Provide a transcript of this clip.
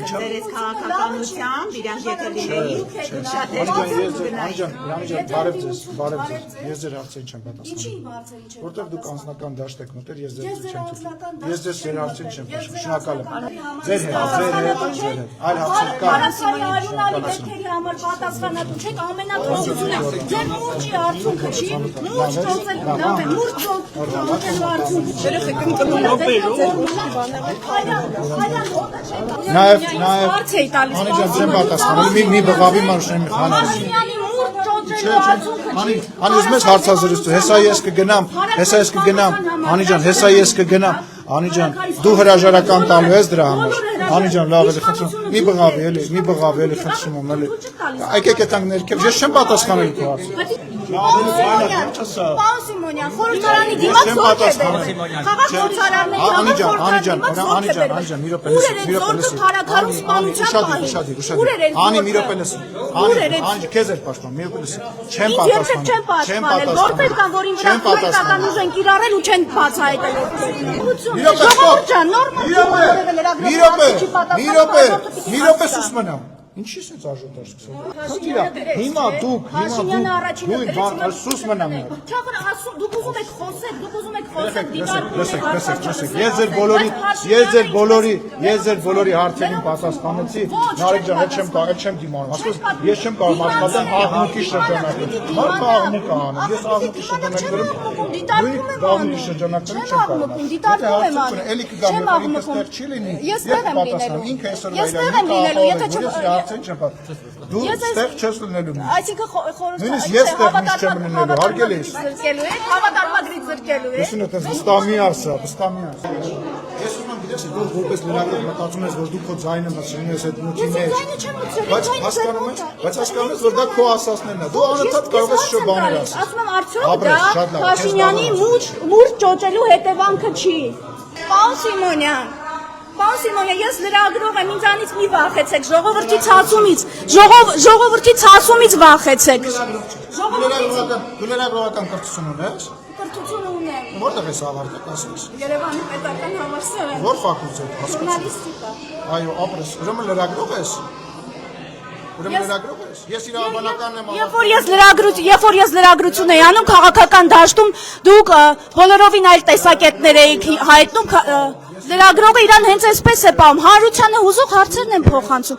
Ձերես քաղաքականությամբ իրանք եթե լինեին շատ ես ձեր հարցերին չեմ պատասխանում։ Որտեղ դուք անձնական դաշտ եք մտել, ես ձեր չեմ թույլ։ Ես ձեր հարցերին չեմ պատասխանում։ Շնորհակալ եմ։ Ձեր հետ, այլ հարցեր կա։ Բարասյանի համար պատասխանատու չեք ամենաթողությունը։ Ձեր մուրճի արդյունքը չի, մուրճ ծոցել լավ է, մուրճ ծոցելու արդյունքը։ Անիջան չեմ պատասխանում, մի բղավի մանուշնեմ մի խանան։ Անի ուզում ես հարցազրույց, հեսա ես կգնամ, Անիջան, հեսա ես կգնամ, Անիջան, դու հրաժարական տալու ես դրա համար, Անիջան, լավ էլի խնդրում, մի բղավի էլի խնդրում եմ էլի, այկեք ետ անք ներքև, ես չեմ պատասխանել քո հարցը։ Պարոն Սիմոնյան, խորհրդարանի դիմաց զորք է բերել, խաղաղ գործարարների Անիջան, մի րոպե լսի, Անիջան, քեզ էլ պաշտպան, մի րոպե լսի, չեմ պատասխանել, որտեղ կան, որ իմ վրա քրեկական ուժ են կիրառել ու չեն բացահայտել։ Մի րոպե սուս մնամ։ Ինչի՞ ես աժոտար սկսել։ Հիմա դուք սուս մնամ։ Դուք ուզում եք խոսել, Ես ձեր բոլորի հարցերին պատասխանեցի, Նարեկ ջան, այդ չեմ դիմանում, ասես ես չեմ կարող աշխատել աղմուկի շրջանակում։ Մարդը աղմուկ է անում, ես աղմուկի շրջանակներում էլի կգամ, ինքս տեղ չի լինի, ես պատասխանեմ, ինքը այսօր դու ստեղ չես լինելու։ Այսինքն նույնիսկ ես ստեղ միշտ չեմ լինելու, հարգելի ես։ Հավատարմագրից զրկելու եք։ Լսում եք, վստահ մի ասա։ Ես ուզում եմ գիտես, դու որպես լրագրող մտածում ես, որ դու քո ձայնը մտցնում ես այդ մուտքի մեջ։ Բայց հասկանում ես, որ դա քո ասածներն է։ Դու անընդհատ կարող ես շո բաներ ասել։ Ասում եմ, արդյոք դա Փաշինյանի մուրճ ճոճելու հետևանքը չի։ Պարոն Սիմոնյան, ես լրագրող եմ, ինձանից մի վախեցեք, ժողովրդի ցածումից վախեցեք։ Դու լրագրողական կրթություն ունես։ Կրթություն ունեմ։ Որտեղ ես ավարտել, ասես։ Երևանի պետական համալսարան։ Որ ֆակուլտետ, հասկացա։ Ժուրնալիստիկա։ Այո, ապրես, ուրեմն լրագրող ես։ Ես իրավաբանական եմ Երբ որ ես լրագրություն էի անում քաղաքական դաշտում, դուք բոլորովին այլ տեսակետներ էիք հայտնում, լրագրողը իրան հենց այսպես է պահում, հանրությանը հուզող հարցերն են փոխանցում։